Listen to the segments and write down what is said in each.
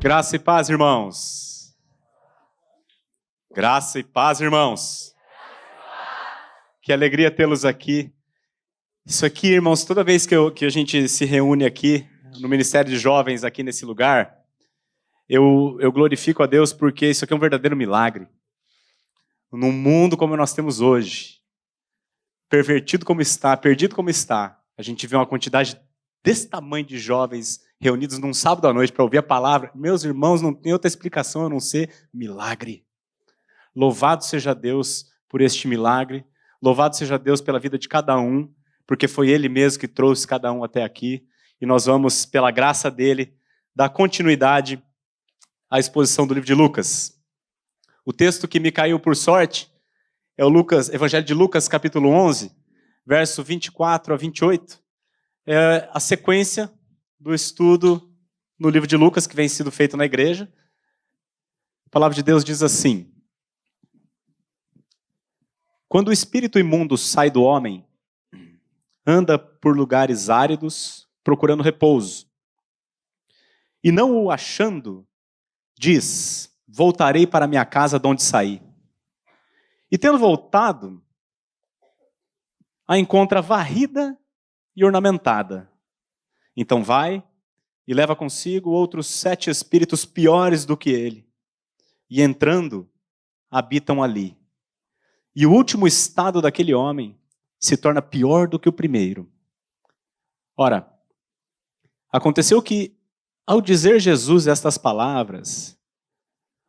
Graça e paz, irmãos. Graça e paz, irmãos. Que alegria tê-los aqui. Isso aqui, irmãos, toda vez que a gente se reúne aqui, no Ministério de Jovens, aqui nesse lugar, eu glorifico a Deus porque isso aqui é um verdadeiro milagre. Num mundo como nós temos hoje, pervertido como está, perdido como está, a gente vê uma quantidade desse tamanho de jovens reunidos num sábado à noite para ouvir a palavra. Meus irmãos, não tem outra explicação a não ser milagre. Louvado seja Deus por este milagre. Louvado seja Deus pela vida de cada um, porque foi Ele mesmo que trouxe cada um até aqui. E nós vamos, pela graça dEle, dar continuidade à exposição do livro de Lucas. O texto que me caiu por sorte é o Evangelho de Lucas, capítulo 11, verso 24 a 28. É a sequência do estudo no livro de Lucas, que vem sido feito na igreja. A palavra de Deus diz assim: quando o espírito imundo sai do homem, anda por lugares áridos, procurando repouso. E não o achando, diz: voltarei para minha casa de onde saí. E tendo voltado, a encontra varrida e ornamentada. Então vai e leva consigo outros 7 espíritos piores do que ele. E entrando, habitam ali. E o último estado daquele homem se torna pior do que o primeiro. Ora, aconteceu que, ao dizer Jesus estas palavras,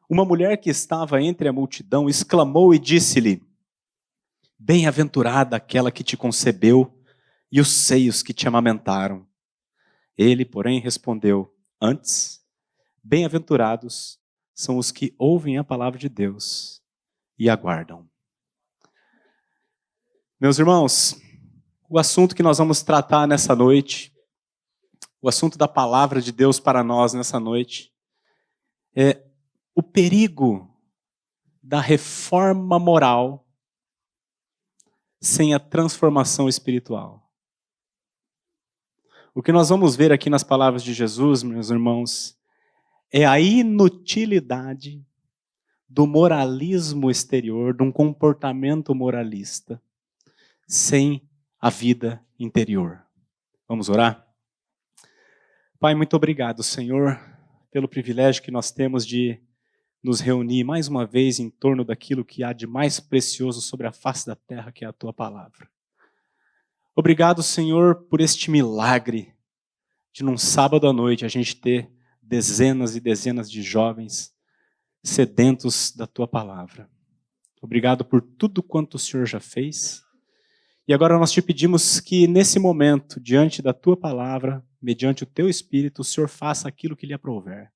uma mulher que estava entre a multidão exclamou e disse-lhe: bem-aventurada aquela que te concebeu e os seios que te amamentaram. Ele, porém, respondeu: antes, bem-aventurados são os que ouvem a palavra de Deus e aguardam. Meus irmãos, o assunto que nós vamos tratar nessa noite, o assunto da palavra de Deus para nós nessa noite, é o perigo da reforma moral sem a transformação espiritual. O que nós vamos ver aqui nas palavras de Jesus, meus irmãos, é a inutilidade do moralismo exterior, de um comportamento moralista, sem a vida interior. Vamos orar? Pai, muito obrigado, Senhor, pelo privilégio que nós temos de nos reunir mais uma vez em torno daquilo que há de mais precioso sobre a face da terra, que é a Tua palavra. Obrigado, Senhor, por este milagre de num sábado à noite a gente ter dezenas e dezenas de jovens sedentos da Tua palavra. Obrigado por tudo quanto o Senhor já fez. E agora nós te pedimos que nesse momento, diante da Tua palavra, mediante o Teu Espírito, o Senhor faça aquilo que lhe aprouver.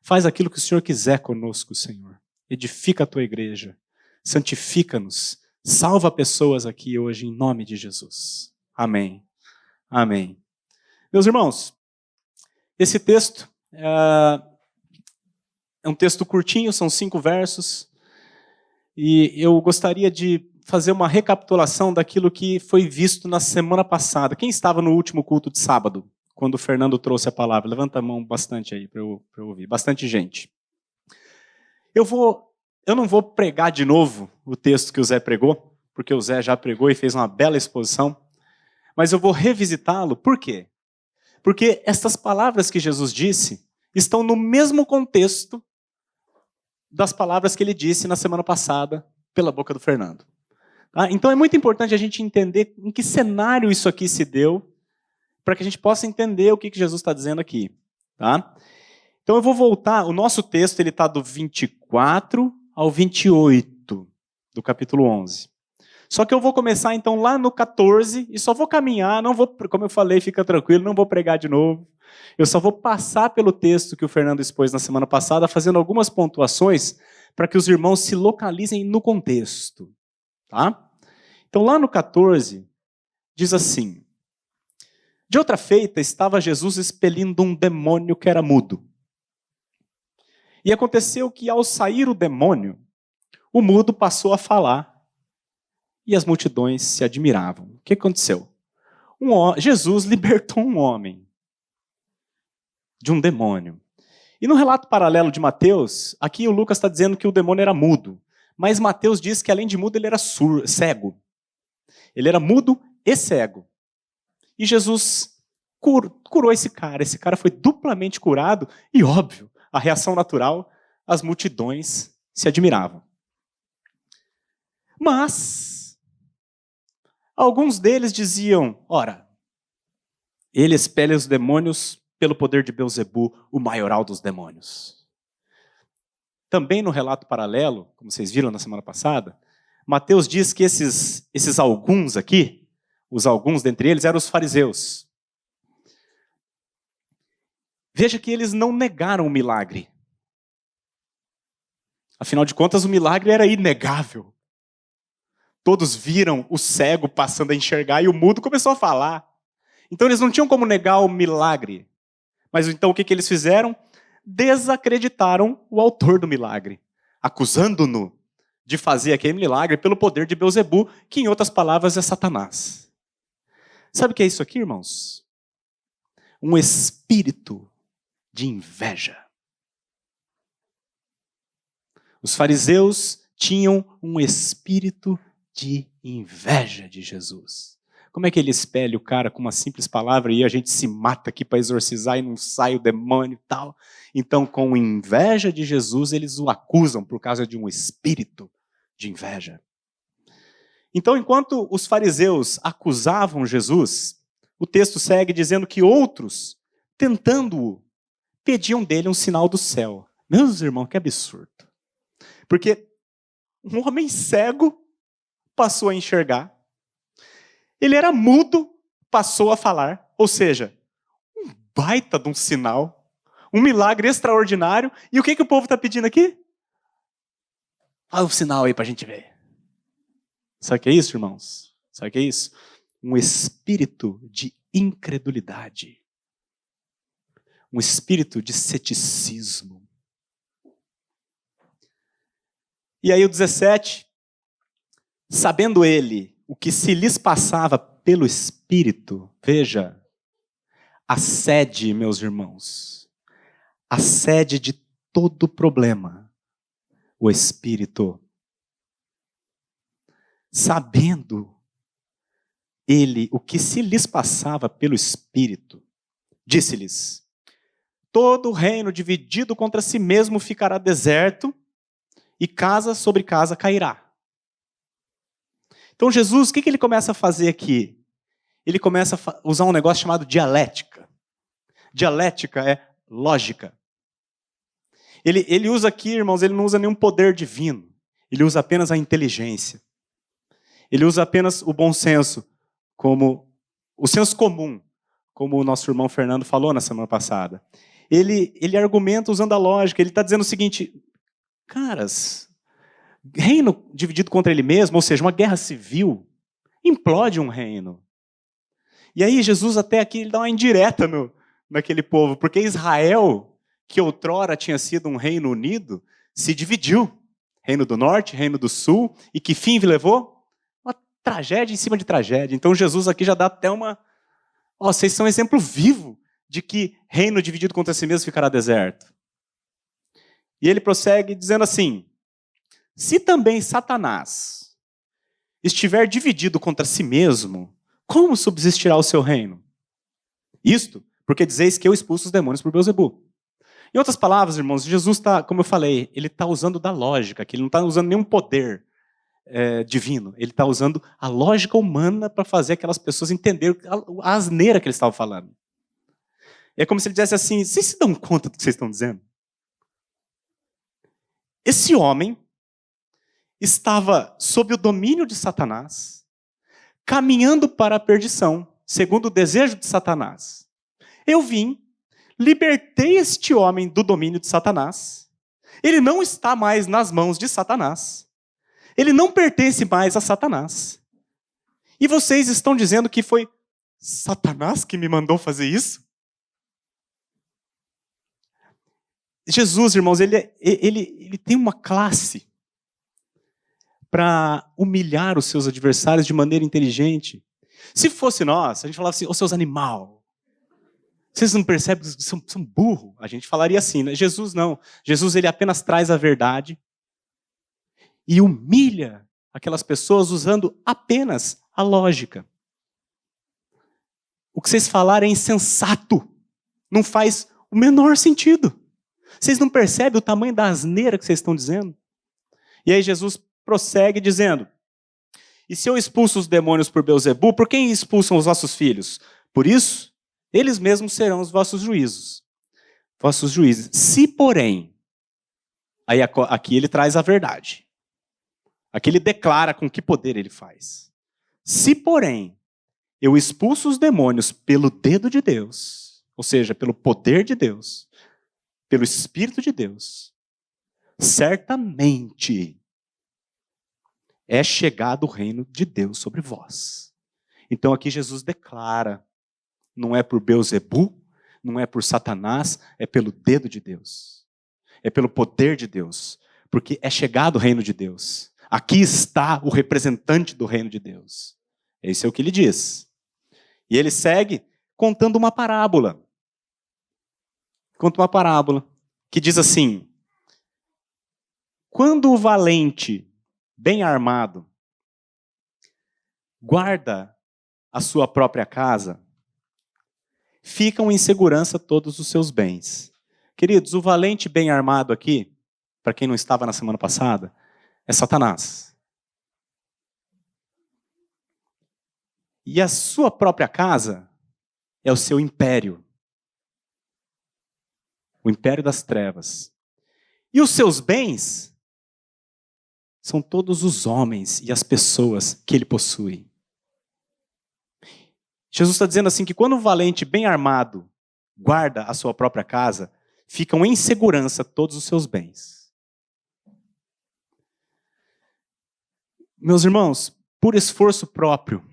Faz aquilo que o Senhor quiser conosco, Senhor. Edifica a Tua igreja. Santifica-nos. Salva pessoas aqui hoje, em nome de Jesus. Amém. Amém. Meus irmãos, esse texto é um texto curtinho, são 5 versos, e eu gostaria de fazer uma recapitulação daquilo que foi visto na semana passada. Quem estava no último culto de sábado, quando o Fernando trouxe a palavra? Levanta a mão bastante aí para eu ouvir. Bastante gente. Eu não vou pregar de novo o texto que o Zé pregou, porque o Zé já pregou e fez uma bela exposição, mas eu vou revisitá-lo. Por quê? Porque estas palavras que Jesus disse estão no mesmo contexto das palavras que ele disse na semana passada pela boca do Fernando. Tá? Então é muito importante a gente entender em que cenário isso aqui se deu, para que a gente possa entender o que Jesus está dizendo aqui. Tá? Então eu vou voltar, o nosso texto está do 24 ao 28 do capítulo 11. Só que eu vou começar então lá no 14 e só vou caminhar, não vou, como eu falei, fica tranquilo, não vou pregar de novo. Eu só vou passar pelo texto que o Fernando expôs na semana passada, fazendo algumas pontuações para que os irmãos se localizem no contexto. Tá? Então lá no 14 diz assim: de outra feita estava Jesus expelindo um demônio que era mudo. E aconteceu que ao sair o demônio, o mudo passou a falar e as multidões se admiravam. O que aconteceu? Jesus libertou um homem de um demônio. E no relato paralelo de Mateus, aqui o Lucas está dizendo que o demônio era mudo. Mas Mateus diz que além de mudo ele era cego. Ele era mudo e cego. E Jesus curou esse cara. Esse cara foi duplamente curado. E óbvio, a reação natural, as multidões se admiravam. Mas alguns deles diziam, ora, ele expele os demônios pelo poder de Belzebu, o maioral dos demônios. Também no relato paralelo, como vocês viram na semana passada, Mateus diz que esses alguns aqui, os alguns dentre eles, eram os fariseus. Veja que eles não negaram o milagre. Afinal de contas, o milagre era inegável. Todos viram o cego passando a enxergar e o mudo começou a falar. Então eles não tinham como negar o milagre. Mas então o que eles fizeram? Desacreditaram o autor do milagre, acusando-no de fazer aquele milagre pelo poder de Belzebu, que em outras palavras é Satanás. Sabe o que é isso aqui, irmãos? Um espírito de inveja. Os fariseus tinham um espírito de inveja de Jesus. Como é que ele espelha o cara com uma simples palavra e a gente se mata aqui para exorcizar e não sai o demônio e tal? Então, com inveja de Jesus, eles o acusam por causa de um espírito de inveja. Então, enquanto os fariseus acusavam Jesus, o texto segue dizendo que outros, tentando-o, pediam dele um sinal do céu. Meus irmãos, que absurdo. Porque um homem cego passou a enxergar. Ele era mudo, passou a falar. Ou seja, um baita de um sinal, um milagre extraordinário. E o que o povo está pedindo aqui? Fala o sinal aí para a gente ver. Sabe o que é isso, irmãos? Sabe o que é isso? Um espírito de incredulidade. Um espírito de ceticismo. E aí o 17, sabendo ele o que se lhes passava pelo Espírito, veja, a sede, meus irmãos, a sede de todo problema, o Espírito. Sabendo ele o que se lhes passava pelo Espírito, disse-lhes, todo reino dividido contra si mesmo ficará deserto, e casa sobre casa cairá. Então Jesus, o que ele começa a fazer aqui? Ele começa a usar um negócio chamado dialética. Dialética é lógica. Ele usa aqui, irmãos, ele não usa nenhum poder divino. Ele usa apenas a inteligência. Ele usa apenas o bom senso, como o senso comum, como o nosso irmão Fernando falou na semana passada. Ele argumenta usando a lógica. Ele está dizendo o seguinte, caras, reino dividido contra ele mesmo, ou seja, uma guerra civil, implode um reino. E aí Jesus até aqui ele dá uma indireta naquele povo, porque Israel, que outrora tinha sido um reino unido, se dividiu. Reino do norte, reino do sul, e que fim levou? Uma tragédia em cima de tragédia. Então Jesus aqui já dá até uma... vocês são um exemplo vivo de que reino dividido contra si mesmo ficará deserto. E ele prossegue dizendo assim, se também Satanás estiver dividido contra si mesmo, como subsistirá o seu reino? Isto, porque dizeis que eu expulso os demônios por Belzebu. Em outras palavras, irmãos, Jesus está, como eu falei, ele está usando da lógica, que ele não está usando nenhum poder divino. Ele está usando a lógica humana para fazer aquelas pessoas entenderem a asneira que ele estava falando. É como se ele dissesse assim, vocês se dão conta do que vocês estão dizendo? Esse homem estava sob o domínio de Satanás, caminhando para a perdição, segundo o desejo de Satanás. Eu vim, libertei este homem do domínio de Satanás. Ele não está mais nas mãos de Satanás. Ele não pertence mais a Satanás. E vocês estão dizendo que foi Satanás que me mandou fazer isso? Jesus, irmãos, ele tem uma classe para humilhar os seus adversários de maneira inteligente. Se fosse nós, a gente falava assim, ô seus animal, Vocês não percebem que são burros? A gente falaria assim, né? Jesus não. Jesus, ele apenas traz a verdade e humilha aquelas pessoas usando apenas a lógica. O que vocês falarem é insensato. Não faz o menor sentido. Vocês não percebem o tamanho da asneira que vocês estão dizendo? E aí Jesus prossegue dizendo: e se eu expulso os demônios por Beelzebu, por quem expulsam os vossos filhos? Por isso, eles mesmos serão os vossos juízes. Vossos juízes. Se, porém, aí aqui ele traz a verdade. Aqui ele declara com que poder ele faz. Se, porém, eu expulso os demônios pelo dedo de Deus, ou seja, pelo poder de Deus, pelo Espírito de Deus, certamente é chegado o reino de Deus sobre vós. Então aqui Jesus declara, não é por Beelzebu, não é por Satanás, é pelo dedo de Deus. É pelo poder de Deus, porque é chegado o reino de Deus. Aqui está o representante do reino de Deus. Esse é o que ele diz. E ele segue contando uma parábola. Conta uma parábola que diz assim: quando o valente, bem armado, guarda a sua própria casa, ficam em segurança todos os seus bens. Queridos, o valente bem armado aqui, para quem não estava na semana passada, é Satanás. E a sua própria casa é o seu império. O império das trevas. E os seus bens são todos os homens e as pessoas que ele possui. Jesus está dizendo assim que quando o valente bem armado guarda a sua própria casa, ficam em segurança todos os seus bens. Meus irmãos, por esforço próprio,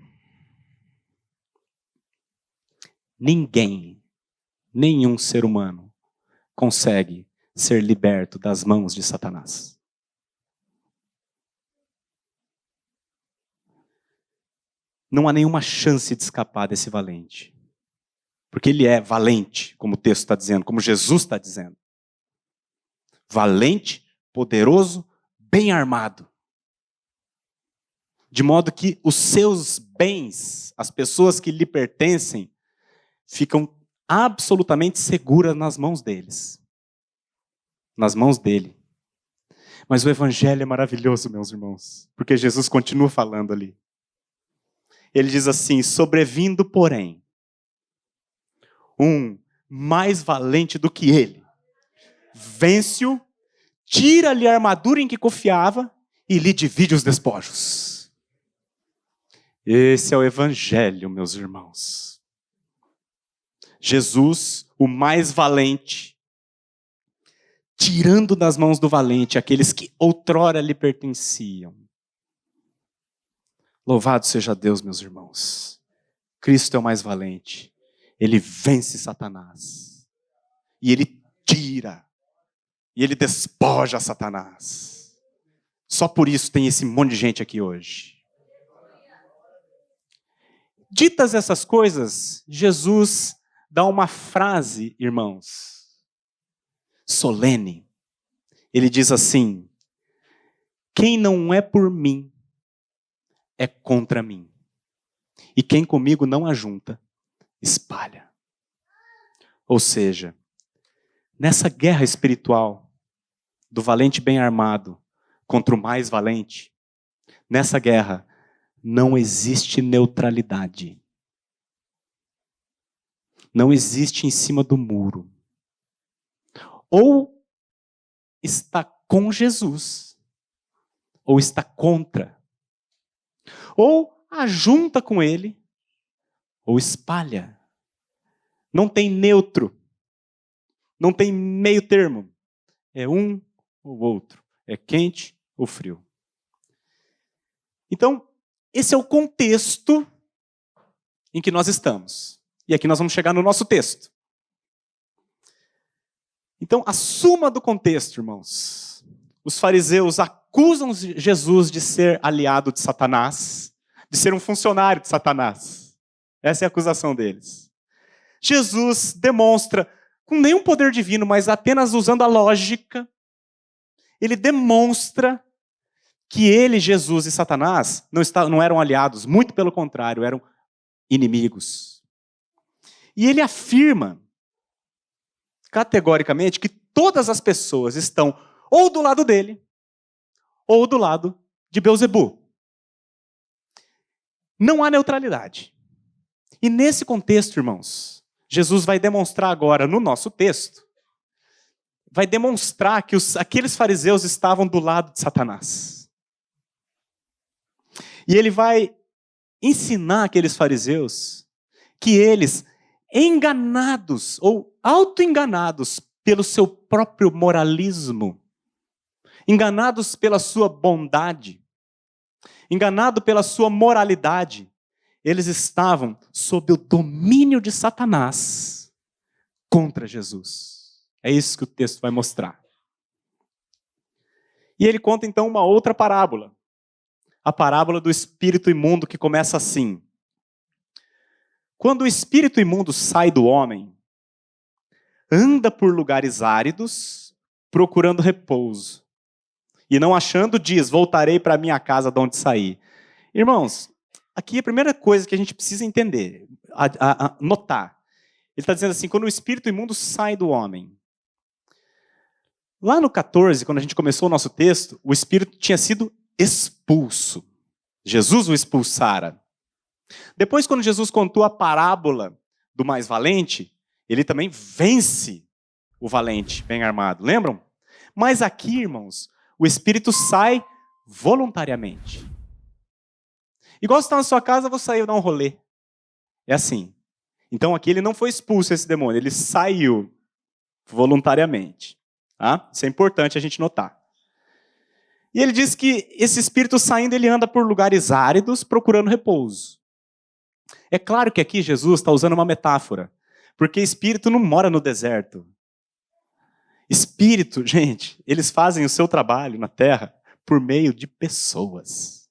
nenhum ser humano consegue ser liberto das mãos de Satanás. Não há nenhuma chance de escapar desse valente. Porque ele é valente, como o texto está dizendo, como Jesus está dizendo. Valente, poderoso, bem armado. De modo que os seus bens, as pessoas que lhe pertencem, ficam absolutamente seguras nas mãos deles. Nas mãos dele. Mas o evangelho é maravilhoso, meus irmãos. Porque Jesus continua falando ali. Ele diz assim: sobrevindo, porém, um mais valente do que ele, vence-o, tira-lhe a armadura em que confiava e lhe divide os despojos. Esse é o evangelho, meus irmãos. Jesus, o mais valente, tirando das mãos do valente aqueles que outrora lhe pertenciam. Louvado seja Deus, meus irmãos. Cristo é o mais valente. Ele vence Satanás. E ele tira. E ele despoja Satanás. Só por isso tem esse monte de gente aqui hoje. Ditas essas coisas, Jesus dá uma frase, irmãos, solene. Ele diz assim: quem não é por mim, é contra mim. E quem comigo não ajunta, espalha. Ou seja, nessa guerra espiritual do valente bem armado contra o mais valente, nessa guerra não existe neutralidade. Não existe em cima do muro. Ou está com Jesus, ou está contra. Ou ajunta com ele, ou espalha. Não tem neutro. Não tem meio termo. É um ou outro. É quente ou frio. Então, esse é o contexto em que nós estamos. E aqui nós vamos chegar no nosso texto. Então, a suma do contexto, irmãos. Os fariseus acusam Jesus de ser aliado de Satanás, de ser um funcionário de Satanás. Essa é a acusação deles. Jesus demonstra, com nenhum poder divino, mas apenas usando a lógica, ele demonstra que ele, Jesus e Satanás não eram aliados, muito pelo contrário, eram inimigos. E ele afirma, categoricamente, que todas as pessoas estão ou do lado dele, ou do lado de Beelzebu. Não há neutralidade. E nesse contexto, irmãos, Jesus vai demonstrar agora, no nosso texto, vai demonstrar que aqueles fariseus estavam do lado de Satanás. E ele vai ensinar aqueles fariseus que eles, enganados ou auto-enganados pelo seu próprio moralismo, enganados pela sua bondade, enganados pela sua moralidade, eles estavam sob o domínio de Satanás contra Jesus. É isso que o texto vai mostrar. E ele conta então uma outra parábola. A parábola do espírito imundo, que começa assim. Quando o espírito imundo sai do homem, anda por lugares áridos, procurando repouso. E não achando, diz, voltarei para minha casa de onde saí. Irmãos, aqui a primeira coisa que a gente precisa entender, notar. Ele está dizendo assim, quando o espírito imundo sai do homem. Lá no 14, quando a gente começou o nosso texto, o espírito tinha sido expulso. Jesus o expulsara. Depois, quando Jesus contou a parábola do mais valente, ele também vence o valente, bem armado. Lembram? Mas aqui, irmãos, o espírito sai voluntariamente. Igual você está na sua casa, vou sair dar um rolê. É assim. Então aqui ele não foi expulso, esse demônio, ele saiu voluntariamente. Tá? Isso é importante a gente notar. E ele diz que esse espírito saindo, ele anda por lugares áridos, procurando repouso. É claro que aqui Jesus está usando uma metáfora, porque espírito não mora no deserto. Espírito, gente, eles fazem o seu trabalho na terra por meio de pessoas.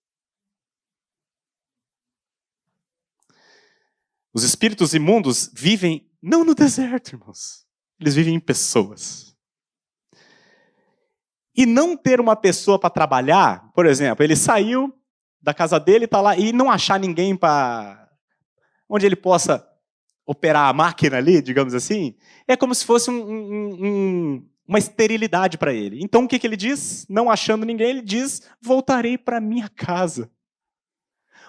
Os espíritos imundos vivem não no deserto, irmãos. Eles vivem em pessoas. E não ter uma pessoa para trabalhar, por exemplo, ele saiu da casa dele, está lá, e não achar ninguém para onde ele possa operar a máquina ali, digamos assim, é como se fosse uma esterilidade para ele. Então o que ele diz? Não achando ninguém, ele diz, voltarei para minha casa.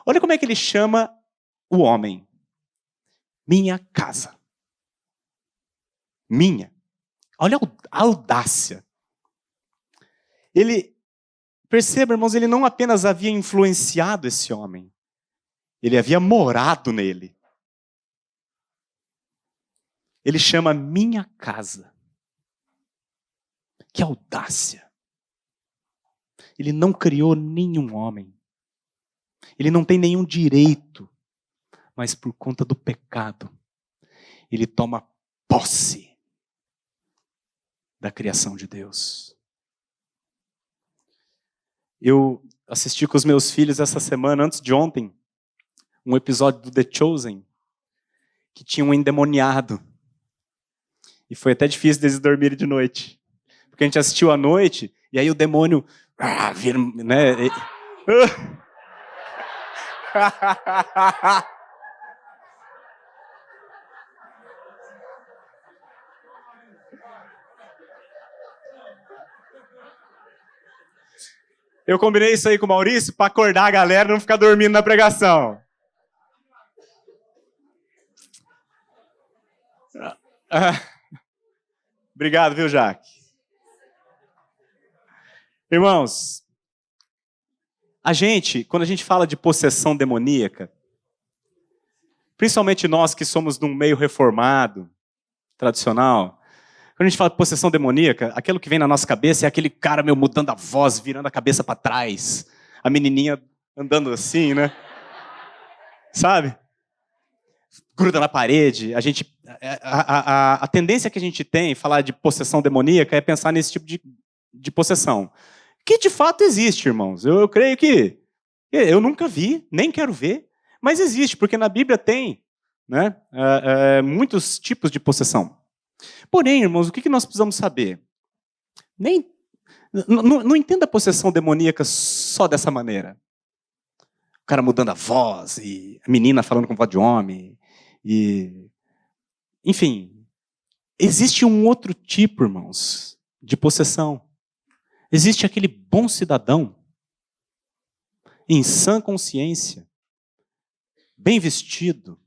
Olha como é que ele chama o homem. Minha casa. Minha. Olha a audácia. Perceba, irmãos, ele não apenas havia influenciado esse homem, ele havia morado nele. Ele chama minha casa. Que audácia. Ele não criou nenhum homem. Ele não tem nenhum direito, mas por conta do pecado, ele toma posse da criação de Deus. Eu assisti com os meus filhos essa semana, antes de ontem, um episódio do The Chosen, que tinha um endemoniado. E foi até difícil deles dormirem de noite. Porque a gente assistiu à noite, e aí o demônio vira, né? Eu combinei isso aí com o Maurício para acordar a galera e não ficar dormindo na pregação. Obrigado, viu, Jaque? Irmãos, quando a gente fala de possessão demoníaca, principalmente nós que somos de um meio reformado, tradicional, quando a gente fala de possessão demoníaca, aquilo que vem na nossa cabeça é aquele cara mudando a voz, virando a cabeça para trás, a menininha andando assim, né? Sabe? Gruda na parede. A tendência que a gente tem em falar de possessão demoníaca é pensar nesse tipo de possessão. Que de fato existe, irmãos. Eu creio que eu nunca vi, nem quero ver, mas existe, porque na Bíblia tem né? Muitos tipos de possessão. Porém, irmãos, o que nós precisamos saber? Não entenda a possessão demoníaca só dessa maneira. O cara mudando a voz, e a menina falando com voz de homem, enfim. Existe um outro tipo, irmãos, de possessão. Existe aquele bom cidadão, em sã consciência, bem vestido,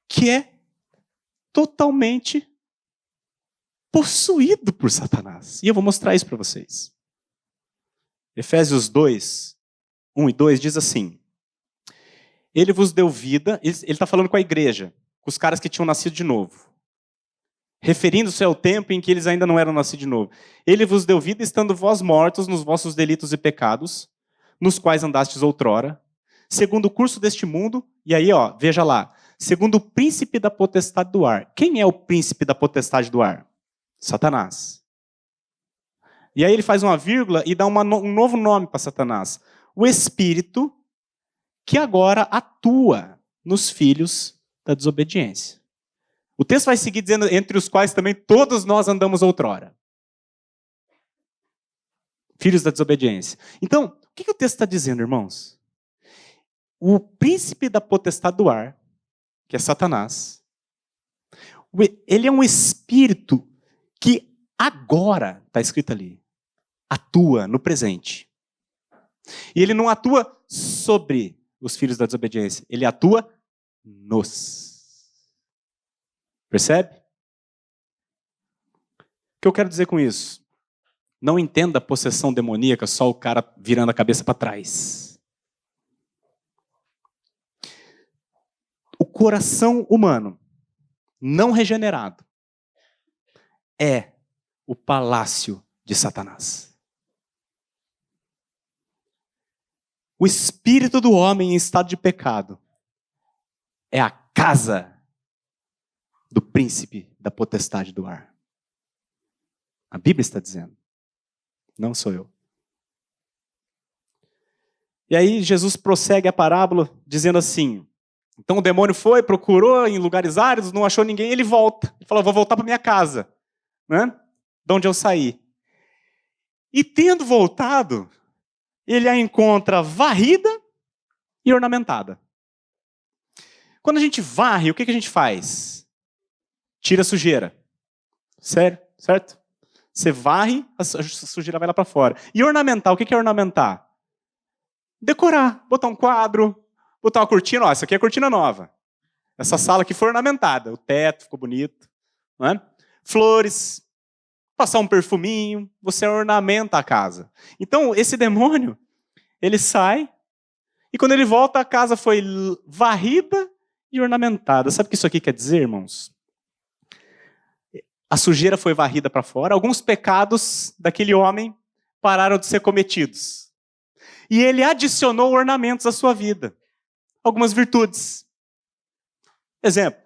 que é totalmente possuído por Satanás. E eu vou mostrar isso para vocês. Efésios 2, 1 e 2 diz assim: Ele vos deu vida, ele está falando com a igreja, com os caras que tinham nascido de novo. Referindo-se ao tempo em que eles ainda não eram nascidos de novo. Ele vos deu vida estando vós mortos nos vossos delitos e pecados, nos quais andastes outrora, segundo o curso deste mundo, e aí, veja lá, segundo o príncipe da potestade do ar. Quem é o príncipe da potestade do ar? Satanás. E aí ele faz uma vírgula e dá um novo nome para Satanás. O espírito que agora atua nos filhos da desobediência. O texto vai seguir dizendo, entre os quais também todos nós andamos outrora. Filhos da desobediência. Então, o que o texto está dizendo, irmãos? O príncipe da potestade do ar, que é Satanás, ele é um espírito que agora, está escrito ali, atua no presente. E ele não atua sobre os filhos da desobediência, ele atua nos. Percebe? O que eu quero dizer com isso? Não entenda a possessão demoníaca só o cara virando a cabeça para trás. O coração humano não regenerado é o palácio de Satanás. O espírito do homem em estado de pecado é a casa do príncipe da potestade do ar. A Bíblia está dizendo. Não sou eu. E aí Jesus prossegue a parábola dizendo assim, então o demônio foi, procurou em lugares áridos, não achou ninguém, ele volta. Ele falou, vou voltar para minha casa, né? De onde eu saí. E tendo voltado, ele a encontra varrida e ornamentada. Quando a gente varre, o que a gente faz? Tira a sujeira. Sério? Certo? Você varre, a sujeira vai lá para fora. E ornamentar, o que é ornamentar? Decorar, botar um quadro, botar uma cortina. Ó, essa aqui é a cortina nova. Essa sala aqui foi ornamentada. O teto ficou bonito. Não é? Flores, passar um perfuminho, você ornamenta a casa. Então, esse demônio, ele sai, e quando ele volta, a casa foi varrida e ornamentada. Sabe o que isso aqui quer dizer, irmãos? A sujeira foi varrida para fora, alguns pecados daquele homem pararam de ser cometidos. E ele adicionou ornamentos à sua vida. Algumas virtudes. Exemplo,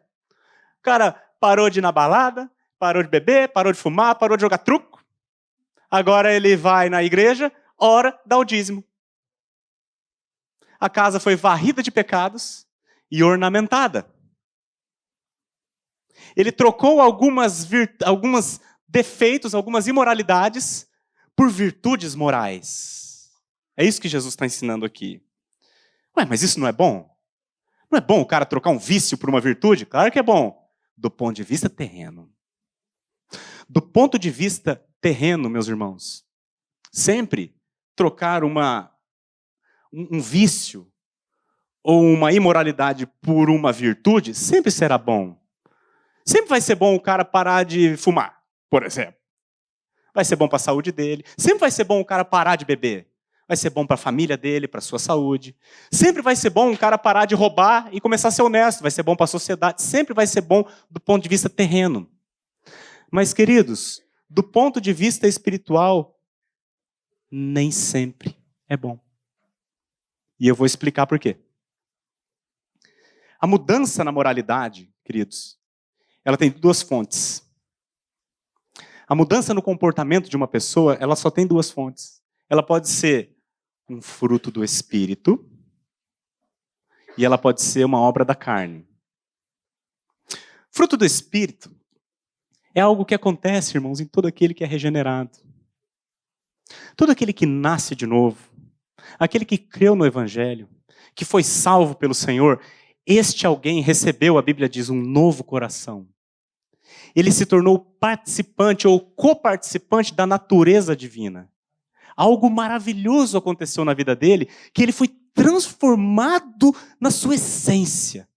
o cara parou de ir na balada, parou de beber, parou de fumar, parou de jogar truco. Agora ele vai na igreja, ora, dá o dízimo. A casa foi varrida de pecados e ornamentada. Ele trocou alguns defeitos, algumas imoralidades, por virtudes morais. É isso que Jesus está ensinando aqui. Ué, mas isso não é bom? Não é bom o cara trocar um vício por uma virtude? Claro que é bom. Do ponto de vista terreno. Do ponto de vista terreno, meus irmãos, sempre trocar um vício ou uma imoralidade por uma virtude sempre será bom. Sempre vai ser bom o cara parar de fumar, por exemplo. Vai ser bom para a saúde dele. Sempre vai ser bom o cara parar de beber. Vai ser bom para a família dele, para a sua saúde. Sempre vai ser bom um cara parar de roubar e começar a ser honesto. Vai ser bom para a sociedade. Sempre vai ser bom do ponto de vista terreno. Mas, queridos, do ponto de vista espiritual, nem sempre é bom. E eu vou explicar por quê. A mudança na moralidade, queridos, ela tem duas fontes. A mudança no comportamento de uma pessoa, ela só tem duas fontes. Ela pode ser um fruto do Espírito e ela pode ser uma obra da carne. Fruto do Espírito é algo que acontece, irmãos, em todo aquele que é regenerado. Todo aquele que nasce de novo, aquele que creu no Evangelho, que foi salvo pelo Senhor, este alguém recebeu, a Bíblia diz, um novo coração. Ele se tornou participante ou coparticipante da natureza divina. Algo maravilhoso aconteceu na vida dele, que ele foi transformado na sua essência.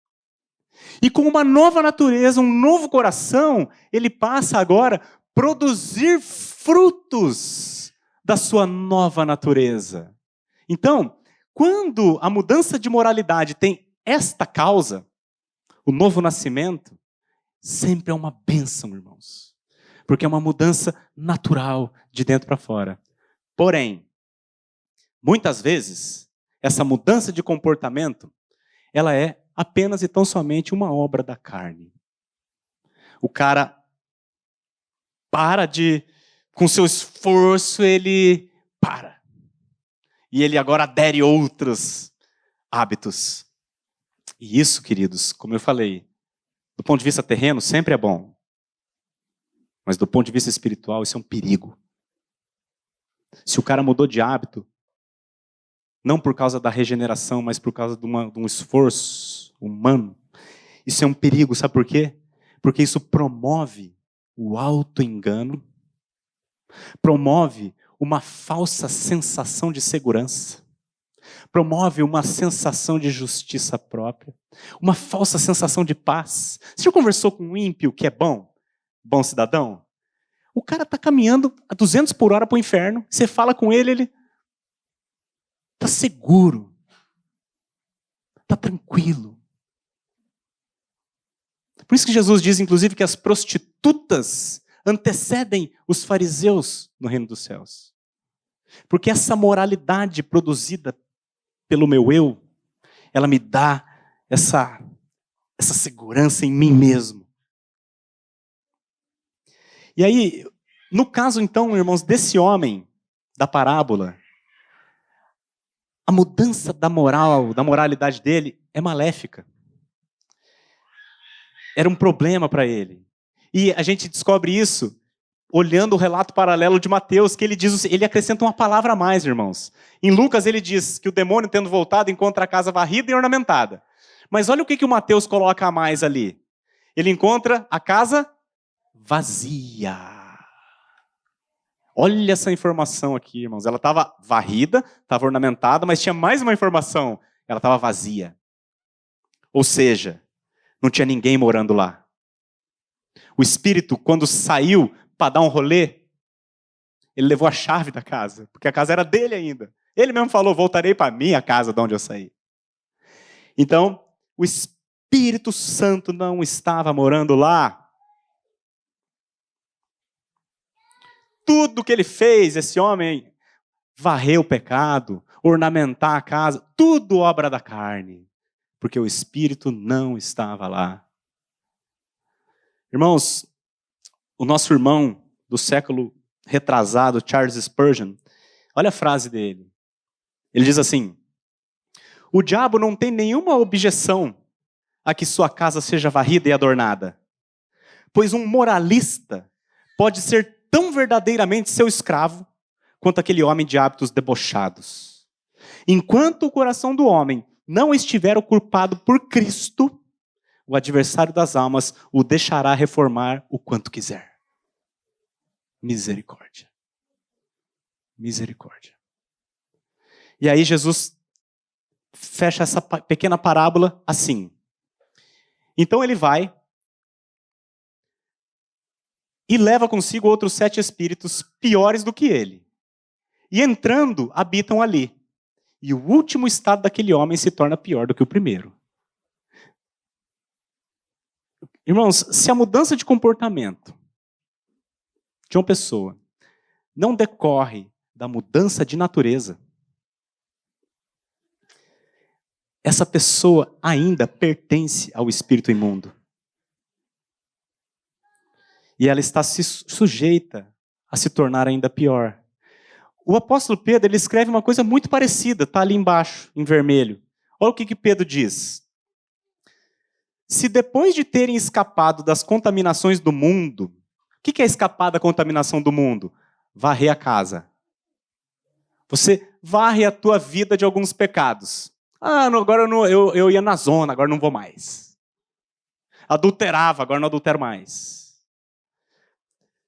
E com uma nova natureza, um novo coração, ele passa agora a produzir frutos da sua nova natureza. Então, quando a mudança de moralidade tem esta causa, o novo nascimento, sempre é uma bênção, irmãos. Porque é uma mudança natural de dentro para fora. Porém, muitas vezes, essa mudança de comportamento, ela é apenas e tão somente uma obra da carne. O cara com seu esforço, ele para. E ele agora adere outros hábitos. E isso, queridos, como eu falei, do ponto de vista terreno, sempre é bom. Mas do ponto de vista espiritual, isso é um perigo. Se o cara mudou de hábito, não por causa da regeneração, mas por causa de um esforço humano, isso é um perigo, sabe por quê? Porque isso promove o auto-engano, promove uma falsa sensação de segurança, promove uma sensação de justiça própria, uma falsa sensação de paz. Você já conversou com um ímpio que é bom cidadão? O cara está caminhando a 200 por hora para o inferno, você fala com ele, ele está seguro, está tranquilo. Por isso que Jesus diz, inclusive, que as prostitutas antecedem os fariseus no reino dos céus. Porque essa moralidade produzida pelo meu eu, ela me dá essa segurança em mim mesmo. E aí, no caso então, irmãos, desse homem da parábola, a mudança da moralidade dele é maléfica. Era um problema para ele. E a gente descobre isso olhando o relato paralelo de Mateus, que ele acrescenta uma palavra a mais, irmãos. Em Lucas ele diz que o demônio, tendo voltado, encontra a casa varrida e ornamentada. Mas olha o que o Mateus coloca a mais ali. Ele encontra a casa vazia. Olha essa informação aqui, irmãos. Ela estava varrida, estava ornamentada, mas tinha mais uma informação. Ela estava vazia. Ou seja, não tinha ninguém morando lá. O espírito, quando saiu para dar um rolê, ele levou a chave da casa, porque a casa era dele ainda. Ele mesmo falou, voltarei para a minha casa de onde eu saí. Então, o Espírito Santo não estava morando lá. Tudo que ele fez, esse homem, varrer o pecado, ornamentar a casa, tudo obra da carne, porque o Espírito não estava lá. Irmãos, o nosso irmão do século retrasado, Charles Spurgeon, olha a frase dele. Ele diz assim: o diabo não tem nenhuma objeção a que sua casa seja varrida e adornada, pois um moralista pode ser tão verdadeiramente seu escravo quanto aquele homem de hábitos debochados. Enquanto o coração do homem não estiver ocupado por Cristo, o adversário das almas o deixará reformar o quanto quiser. Misericórdia. Misericórdia. E aí Jesus fecha essa pequena parábola assim. Então ele vai e leva consigo outros 7 espíritos piores do que ele. E entrando, habitam ali. E o último estado daquele homem se torna pior do que o primeiro. Irmãos, se a mudança de comportamento de uma pessoa não decorre da mudança de natureza, essa pessoa ainda pertence ao espírito imundo. E ela está sujeita a se tornar ainda pior. O apóstolo Pedro, ele escreve uma coisa muito parecida, está ali embaixo, em vermelho. Olha o que Pedro diz. Se depois de terem escapado das contaminações do mundo, o que é escapar da contaminação do mundo? Varrer a casa. Você varre a tua vida de alguns pecados. Agora eu ia na zona, agora não vou mais. Adulterava, agora não adultero mais.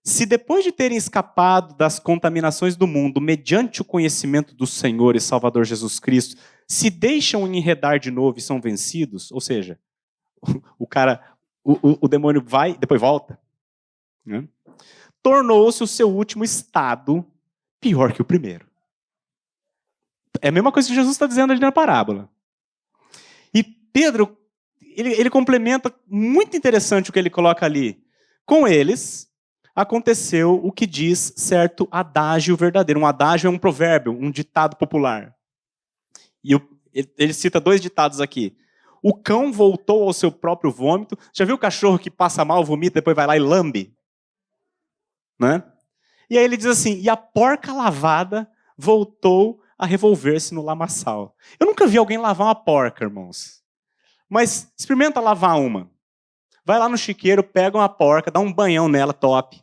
Se depois de terem escapado das contaminações do mundo, mediante o conhecimento do Senhor e Salvador Jesus Cristo, se deixam enredar de novo e são vencidos, ou seja, o demônio vai, depois volta, né? Tornou-se o seu último estado pior que o primeiro. É a mesma coisa que Jesus está dizendo ali na parábola. E Pedro, ele complementa, muito interessante o que ele coloca ali. Com eles, aconteceu o que diz certo adágio verdadeiro. Um adágio é um provérbio, um ditado popular. E ele cita 2 ditados aqui. O cão voltou ao seu próprio vômito. Já viu o cachorro que passa mal, vomita, depois vai lá e lambe? Né? E aí ele diz assim, e a porca lavada voltou a revolver-se no lamaçal. Eu nunca vi alguém lavar uma porca, irmãos. Mas experimenta lavar uma. Vai lá no chiqueiro, pega uma porca, dá um banhão nela, top.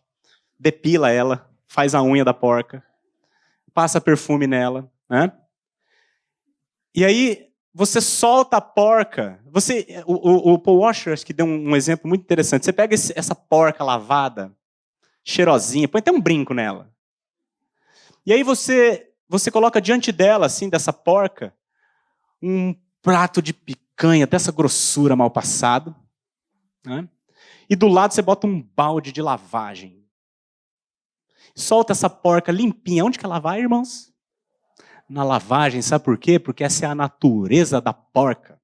Depila ela, faz a unha da porca. Passa perfume nela. Né? E aí você solta a porca. O Paul Washer acho que deu um exemplo muito interessante. Você pega essa porca lavada, cheirosinha, põe até um brinco nela. E aí você coloca diante dela, assim, dessa porca, um prato de picanha, dessa grossura mal passado. Né? E do lado você bota um balde de lavagem. Solta essa porca limpinha. Onde que ela vai, irmãos? Na lavagem, sabe por quê? Porque essa é a natureza da porca.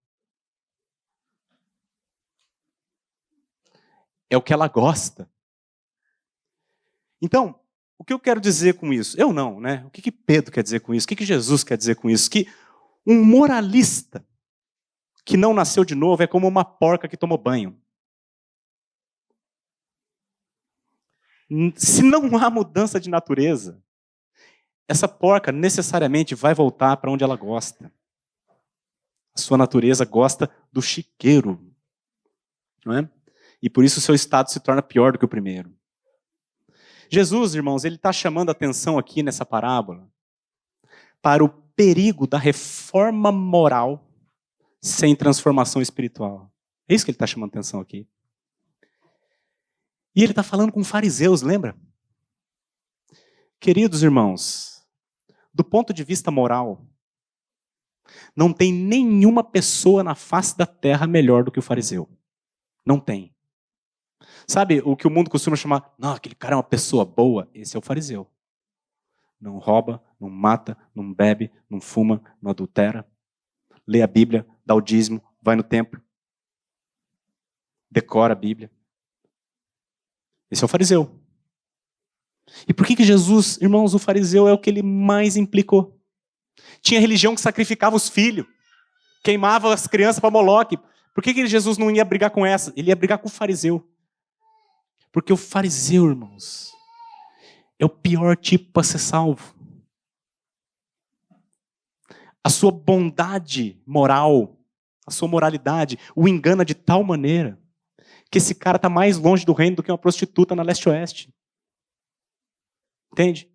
É o que ela gosta. Então, o que eu quero dizer com isso? Eu não, né? O que Pedro quer dizer com isso? O que Jesus quer dizer com isso? Que um moralista que não nasceu de novo é como uma porca que tomou banho. Se não há mudança de natureza, essa porca necessariamente vai voltar para onde ela gosta. A sua natureza gosta do chiqueiro. Não é? E por isso o seu estado se torna pior do que o primeiro. Jesus, irmãos, ele está chamando a atenção aqui nessa parábola para o perigo da reforma moral sem transformação espiritual. É isso que ele está chamando a atenção aqui. E ele está falando com fariseus, lembra? Queridos irmãos, do ponto de vista moral, não tem nenhuma pessoa na face da terra melhor do que o fariseu. Não tem. Sabe o que o mundo costuma chamar? Não, aquele cara é uma pessoa boa. Esse é o fariseu. Não rouba, não mata, não bebe, não fuma, não adultera. Lê a Bíblia, dá o dízimo, vai no templo. Decora a Bíblia. Esse é o fariseu. E por que Jesus, irmãos, o fariseu é o que ele mais implicou? Tinha religião que sacrificava os filhos, queimava as crianças para Moloque. Por que Jesus não ia brigar com essa? Ele ia brigar com o fariseu. Porque o fariseu, irmãos, é o pior tipo para ser salvo. A sua bondade moral, a sua moralidade, o engana de tal maneira que esse cara está mais longe do reino do que uma prostituta na leste-oeste. Entende?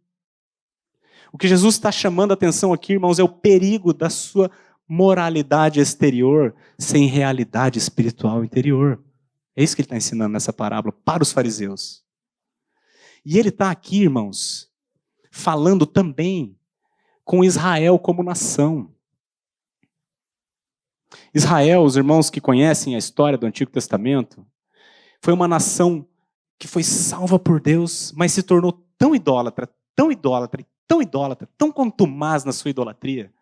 O que Jesus está chamando a atenção aqui, irmãos, é o perigo da sua moralidade exterior sem realidade espiritual interior. É isso que ele está ensinando nessa parábola para os fariseus. E ele está aqui, irmãos, falando também com Israel como nação. Israel, os irmãos que conhecem a história do Antigo Testamento, foi uma nação que foi salva por Deus, mas se tornou tão idólatra, tão idólatra, tão idólatra, tão contumaz na sua idolatria,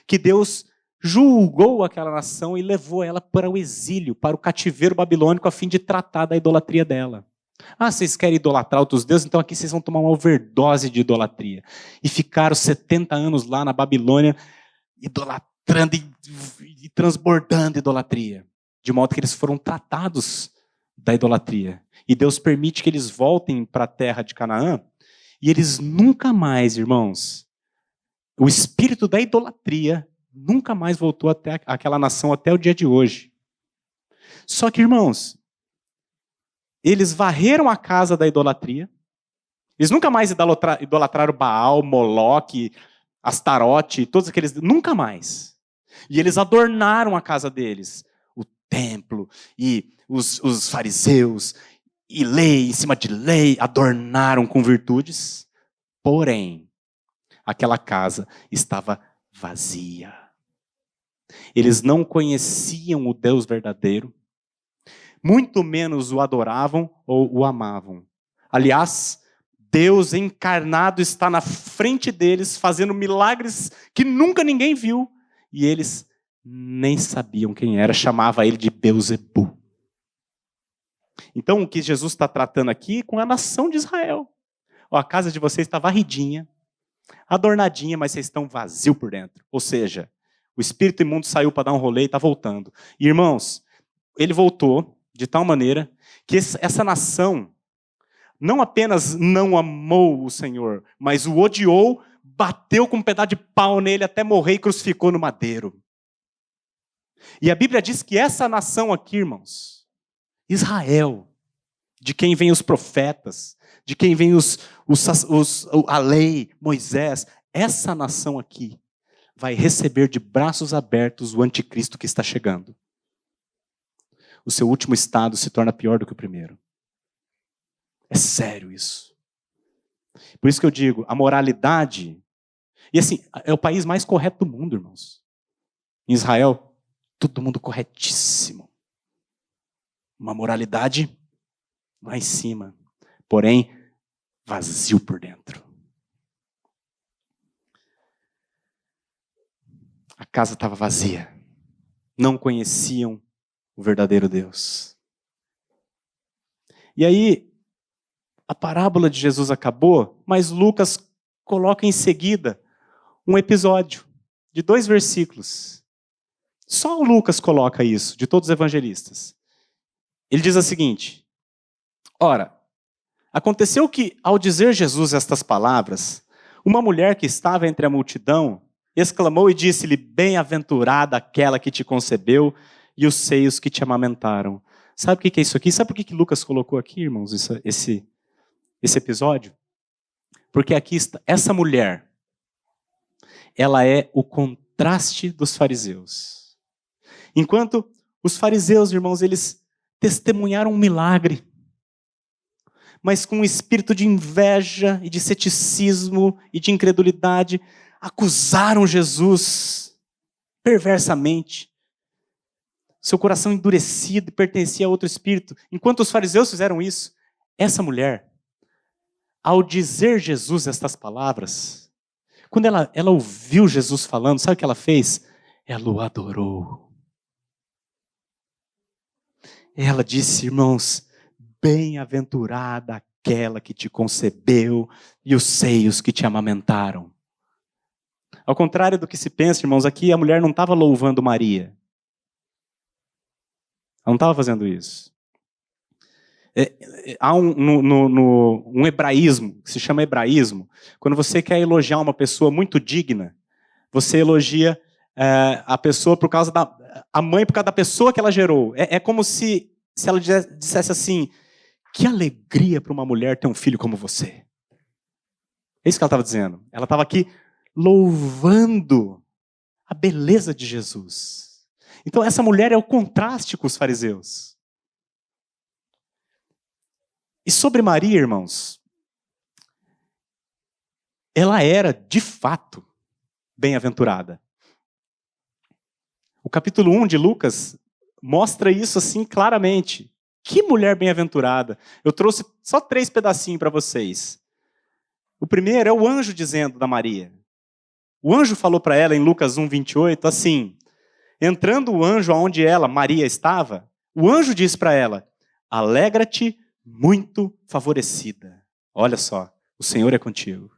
que Deus julgou aquela nação e levou ela para o exílio, para o cativeiro babilônico, a fim de tratar da idolatria dela. Vocês querem idolatrar outros deuses? Então aqui vocês vão tomar uma overdose de idolatria. E ficaram 70 anos lá na Babilônia, idolatrando e transbordando idolatria. De modo que eles foram tratados da idolatria. E Deus permite que eles voltem para a terra de Canaã, e eles nunca mais, irmãos, o espírito da idolatria nunca mais voltou até aquela nação até o dia de hoje. Só que, irmãos, eles varreram a casa da idolatria. Eles nunca mais idolatraram Baal, Moloque, Astarote, todos aqueles... Nunca mais. E eles adornaram a casa deles. O templo e os fariseus e lei em cima de lei adornaram com virtudes. Porém, aquela casa estava vazia. Eles não conheciam o Deus verdadeiro, muito menos o adoravam ou o amavam. Aliás, Deus encarnado está na frente deles, fazendo milagres que nunca ninguém viu, e eles nem sabiam quem era, chamava ele de Beuzebu. Então, o que Jesus está tratando aqui é com a nação de Israel. Ó, a casa de vocês está varridinha, adornadinha, mas vocês estão vazios por dentro. Ou seja, o espírito imundo saiu para dar um rolê e está voltando. E, irmãos, ele voltou de tal maneira que essa nação não apenas não amou o Senhor, mas o odiou, bateu com um pedaço de pau nele até morrer e crucificou no madeiro. E a Bíblia diz que essa nação aqui, irmãos, Israel, de quem vem os profetas, de quem vem a lei, Moisés, essa nação aqui vai receber de braços abertos o anticristo que está chegando. O seu último estado se torna pior do que o primeiro. É sério isso. Por isso que eu digo, a moralidade... E assim, é o país mais correto do mundo, irmãos. Em Israel, todo mundo corretíssimo. Uma moralidade lá em cima. Porém, vazio por dentro. A casa estava vazia. Não conheciam o verdadeiro Deus. E aí, a parábola de Jesus acabou, mas Lucas coloca em seguida um episódio de 2 versículos. Só o Lucas coloca isso, de todos os evangelistas. Ele diz o seguinte: ora, aconteceu que, ao dizer Jesus estas palavras, uma mulher que estava entre a multidão exclamou e disse-lhe: bem-aventurada aquela que te concebeu e os seios que te amamentaram. Sabe o que é isso aqui? Sabe por que Lucas colocou aqui, irmãos, esse episódio? Porque aqui está, essa mulher, ela é o contraste dos fariseus. Enquanto os fariseus, irmãos, eles testemunharam um milagre, mas com um espírito de inveja e de ceticismo e de incredulidade, acusaram Jesus perversamente. Seu coração endurecido e pertencia a outro espírito. Enquanto os fariseus fizeram isso, essa mulher, ao dizer Jesus estas palavras, quando ela ouviu Jesus falando, sabe o que ela fez? Ela o adorou. Ela disse: irmãos, bem-aventurada aquela que te concebeu e os seios que te amamentaram. Ao contrário do que se pensa, irmãos, aqui a mulher não estava louvando Maria. Ela não estava fazendo isso. Há um hebraísmo, que se chama hebraísmo. Quando você quer elogiar uma pessoa muito digna, você elogia a pessoa por causa a mãe por causa da pessoa que ela gerou. É como se ela dissesse assim: que alegria para uma mulher ter um filho como você. É isso que ela estava dizendo. Ela estava aqui louvando a beleza de Jesus. Então essa mulher é o contraste com os fariseus. E sobre Maria, irmãos, ela era, de fato, bem-aventurada. O capítulo 1 de Lucas mostra isso assim claramente. Que mulher bem-aventurada. Eu trouxe só 3 pedacinhos para vocês. O primeiro é o anjo dizendo da Maria. O anjo falou para ela em Lucas 1, 28, assim: entrando o anjo aonde ela, Maria, estava, o anjo disse para ela: alegra-te, muito favorecida. Olha só, o Senhor é contigo.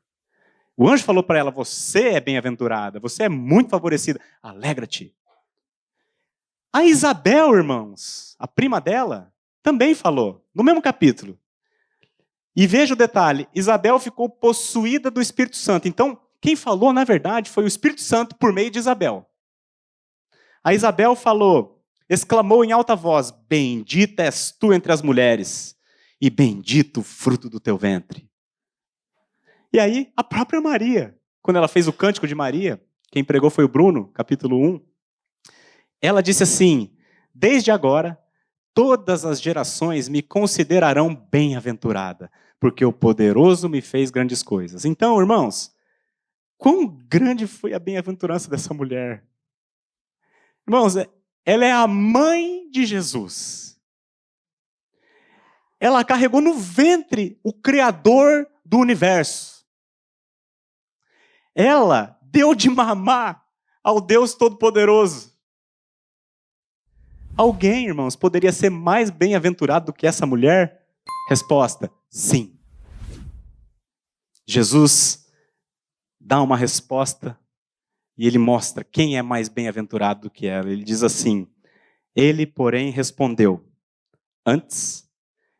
O anjo falou para ela: você é bem-aventurada, você é muito favorecida, alegra-te. A Isabel, irmãos, a prima dela, também falou, no mesmo capítulo. E veja o detalhe, Isabel ficou possuída do Espírito Santo. Então, quem falou, na verdade, foi o Espírito Santo por meio de Isabel. A Isabel falou: exclamou em alta voz: bendita és tu entre as mulheres, e bendito o fruto do teu ventre. E aí, a própria Maria, quando ela fez o cântico de Maria, quem pregou foi o Bruno, capítulo 1, ela disse assim: desde agora, todas as gerações me considerarão bem-aventurada, porque o poderoso me fez grandes coisas. Então, irmãos, quão grande foi a bem-aventurança dessa mulher? Irmãos, ela é a mãe de Jesus. Ela carregou no ventre o Criador do universo. Ela deu de mamar ao Deus Todo-Poderoso. Alguém, irmãos, poderia ser mais bem-aventurado do que essa mulher? Resposta: sim. Jesus dá uma resposta e ele mostra quem é mais bem-aventurado do que ela. Ele diz assim: ele, porém, respondeu: antes,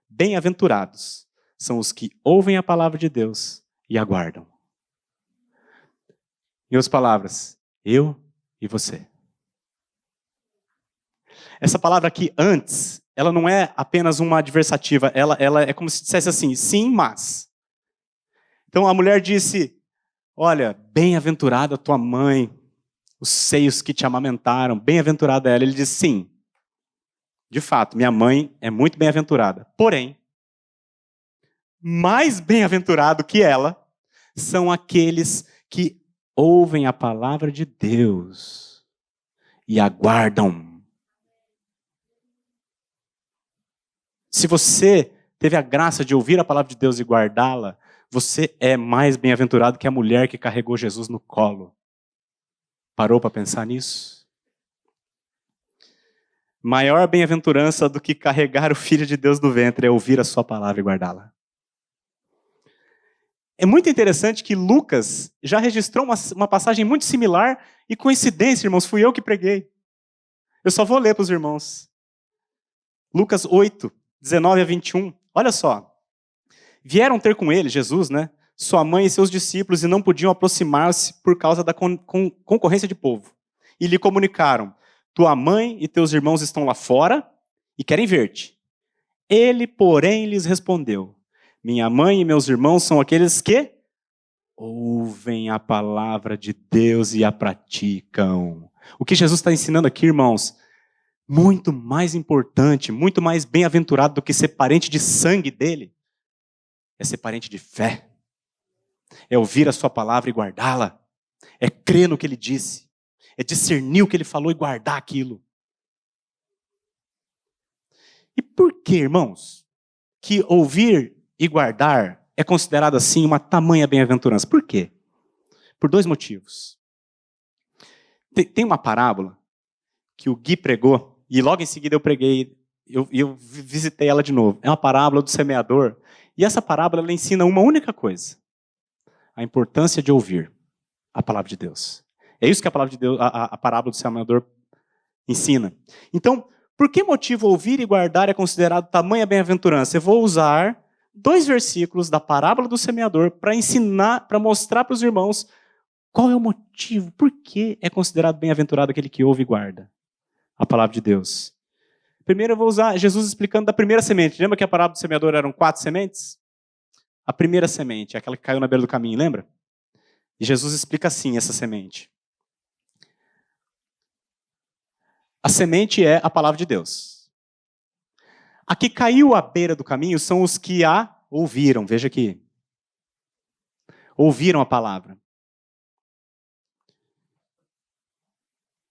bem-aventurados são os que ouvem a palavra de Deus e aguardam. Em outras palavras, eu e você. Essa palavra aqui, antes, ela não é apenas uma adversativa, ela é como se dissesse assim: sim, mas. Então a mulher disse: olha, bem-aventurada tua mãe, os seios que te amamentaram, bem-aventurada ela. Ele disse: sim, de fato, minha mãe é muito bem-aventurada. Porém, mais bem-aventurado que ela são aqueles que ouvem a palavra de Deus e aguardam. Se você teve a graça de ouvir a palavra de Deus e guardá-la, você é mais bem-aventurado que a mulher que carregou Jesus no colo. Parou para pensar nisso? Maior bem-aventurança do que carregar o Filho de Deus no ventre é ouvir a sua palavra e guardá-la. É muito interessante que Lucas já registrou uma passagem muito similar e, coincidência, irmãos, fui eu que preguei. Eu só vou ler para os irmãos. Lucas 8, 19 a 21. Olha só. Vieram ter com ele, Jesus, né? Sua mãe e seus discípulos, e não podiam aproximar-se por causa da concorrência de povo. E lhe comunicaram: tua mãe e teus irmãos estão lá fora e querem ver-te. Ele, porém, lhes respondeu: minha mãe e meus irmãos são aqueles que ouvem a palavra de Deus e a praticam. O que Jesus está ensinando aqui, irmãos, muito mais importante, muito mais bem-aventurado do que ser parente de sangue dele, é ser parente de fé. É ouvir a sua palavra e guardá-la. É crer no que ele disse. É discernir o que ele falou e guardar aquilo. E por que, irmãos, que ouvir e guardar é considerado assim uma tamanha bem-aventurança? Por quê? Por dois motivos. Tem uma parábola que o Gui pregou, e logo em seguida eu preguei, eu visitei ela de novo. É uma parábola do semeador, e essa parábola ela ensina uma única coisa: a importância de ouvir a palavra de Deus. É isso que a palavra de Deus, a parábola do semeador ensina. Então, por que motivo ouvir e guardar é considerado tamanha bem-aventurança? Eu vou usar 2 versículos da parábola do semeador para ensinar, para mostrar para os irmãos qual é o motivo, por que é considerado bem-aventurado aquele que ouve e guarda a palavra de Deus. Primeiro eu vou usar Jesus explicando da primeira semente. Lembra que a parábola do semeador eram 4 sementes? A primeira semente, aquela que caiu na beira do caminho, lembra? E Jesus explica assim essa semente. A semente é a palavra de Deus. A que caiu à beira do caminho são os que a ouviram. Veja aqui. Ouviram a palavra.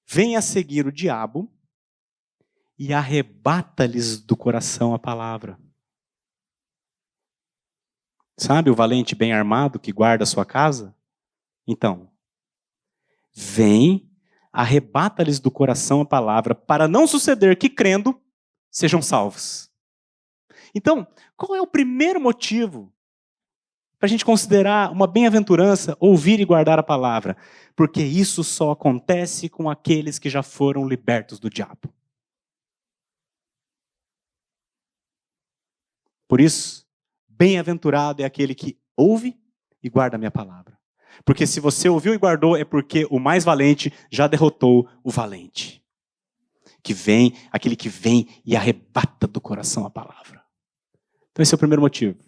Vem a seguir o diabo e arrebata-lhes do coração a palavra. Sabe o valente bem armado que guarda a sua casa? Então, vem, arrebata-lhes do coração a palavra, para não suceder que, crendo, sejam salvos. Então, qual é o primeiro motivo para a gente considerar uma bem-aventurança ouvir e guardar a palavra? Porque isso só acontece com aqueles que já foram libertos do diabo. Por isso, bem-aventurado é aquele que ouve e guarda a minha palavra. Porque se você ouviu e guardou, é porque o mais valente já derrotou o valente. aquele que vem e arrebata do coração a palavra. Então esse é o primeiro motivo.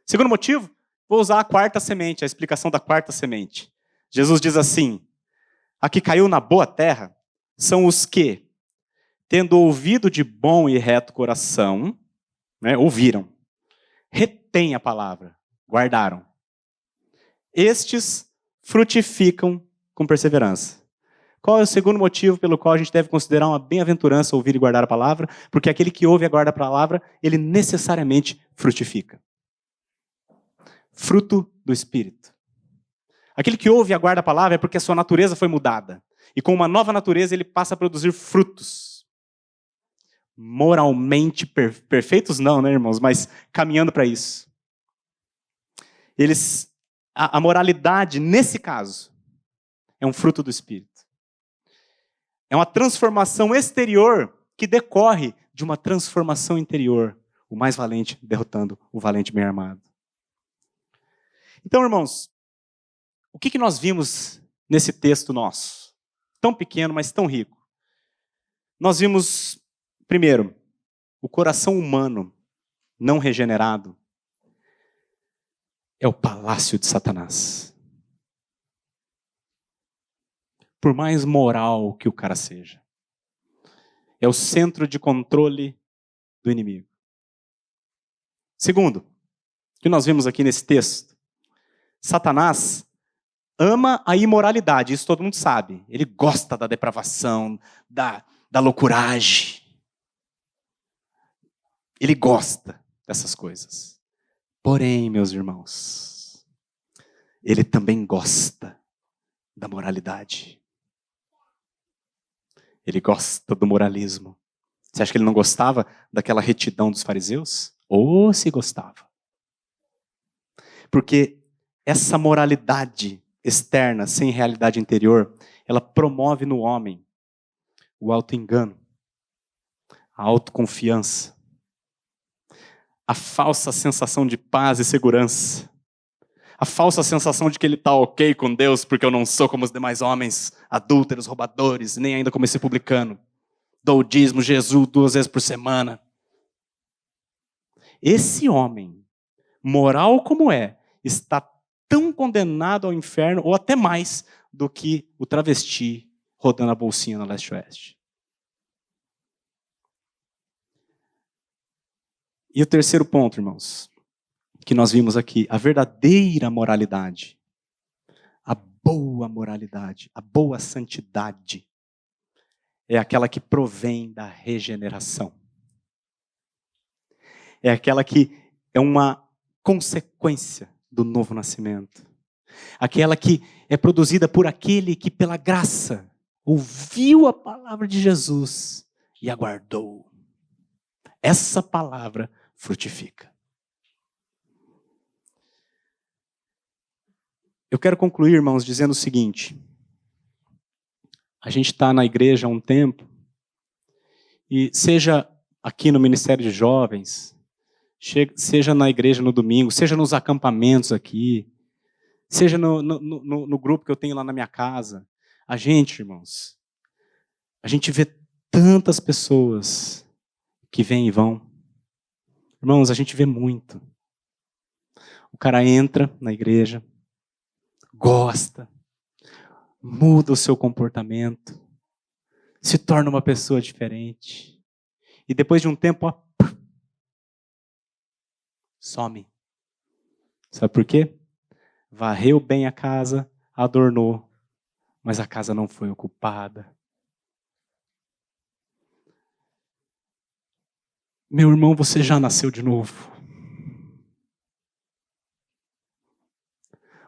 Segundo motivo, vou usar a quarta semente, a explicação da quarta semente. Jesus diz assim: a que caiu na boa terra são os que, tendo ouvido de bom e reto coração, ouviram, retêm a palavra, guardaram. Estes frutificam com perseverança. Qual é o segundo motivo pelo qual a gente deve considerar uma bem-aventurança ouvir e guardar a palavra? Porque aquele que ouve e guarda a palavra, ele necessariamente frutifica. Fruto do Espírito. Aquele que ouve e aguarda a palavra é porque a sua natureza foi mudada. E com uma nova natureza ele passa a produzir frutos. Moralmente perfeitos não, né, irmãos? Mas caminhando para isso. A moralidade, nesse caso, é um fruto do Espírito. É uma transformação exterior que decorre de uma transformação interior. O mais valente derrotando o valente bem armado. Então, irmãos, o que nós vimos nesse texto nosso? Tão pequeno, mas tão rico. Nós vimos, primeiro, o coração humano não regenerado é o palácio de Satanás. Por mais moral que o cara seja. É o centro de controle do inimigo. Segundo, o que nós vimos aqui nesse texto? Satanás ama a imoralidade, isso todo mundo sabe. Ele gosta da depravação, da loucuragem. Ele gosta dessas coisas. Porém, meus irmãos, ele também gosta da moralidade. Ele gosta do moralismo. Você acha que ele não gostava daquela retidão dos fariseus? Ou se gostava. Porque essa moralidade externa, sem realidade interior, ela promove no homem o auto-engano, a autoconfiança, a falsa sensação de paz e segurança, a falsa sensação de que ele está ok com Deus porque eu não sou como os demais homens, adúlteros, roubadores, nem ainda como esse publicano. Dou o dízimo, Jesus, 2 vezes por semana. Esse homem, moral como está tão condenado ao inferno, ou até mais, do que o travesti rodando a bolsinha no leste-oeste. E o terceiro ponto, irmãos, que nós vimos aqui, a verdadeira moralidade, a boa moralidade, a boa santidade, é aquela que provém da regeneração. É aquela que é uma consequência do novo nascimento. Aquela que é produzida por aquele que, pela graça, ouviu a palavra de Jesus e aguardou. Essa palavra frutifica. Eu quero concluir, irmãos, dizendo o seguinte. A gente está na igreja há um tempo, e seja aqui no Ministério de Jovens, seja na igreja no domingo, seja nos acampamentos aqui, seja no grupo que eu tenho lá na minha casa, a gente, irmãos, a gente vê tantas pessoas que vêm e vão. Irmãos, a gente vê muito. O cara entra na igreja, gosta, muda o seu comportamento, se torna uma pessoa diferente. E depois de um tempo, some. Sabe por quê? Varreu bem a casa, adornou, mas a casa não foi ocupada. Meu irmão, você já nasceu de novo?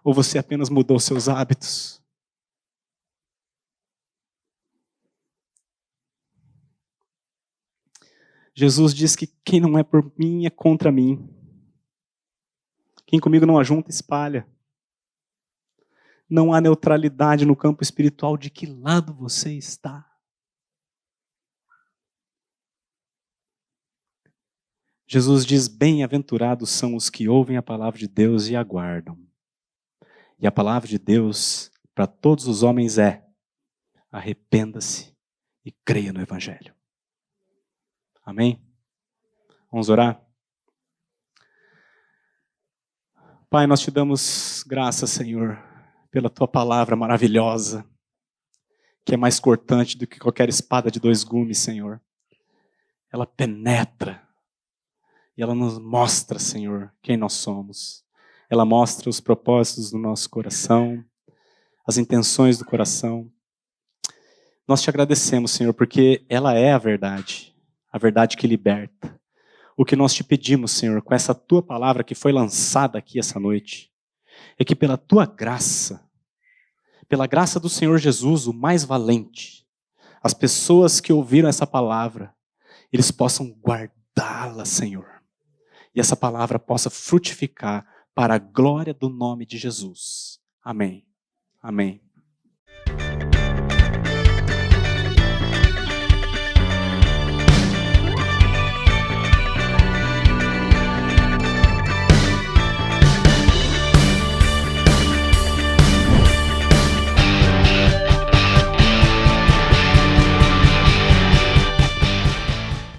Ou você apenas mudou seus hábitos? Jesus diz que quem não é por mim é contra mim. Quem comigo não ajunta, espalha. Não há neutralidade no campo espiritual. De que lado você está? Jesus diz, bem-aventurados são os que ouvem a palavra de Deus e aguardam. E a palavra de Deus para todos os homens é, arrependa-se e creia no Evangelho. Amém? Vamos orar? Pai, nós te damos graças, Senhor, pela tua palavra maravilhosa, que é mais cortante do que qualquer espada de 2 gumes, Senhor. Ela penetra e ela nos mostra, Senhor, quem nós somos. Ela mostra os propósitos do nosso coração, as intenções do coração. Nós te agradecemos, Senhor, porque ela é a verdade que liberta. O que nós te pedimos, Senhor, com essa tua palavra que foi lançada aqui essa noite, é que pela tua graça, pela graça do Senhor Jesus, o mais valente, as pessoas que ouviram essa palavra, eles possam guardá-la, Senhor. E essa palavra possa frutificar para a glória do nome de Jesus. Amém. Amém.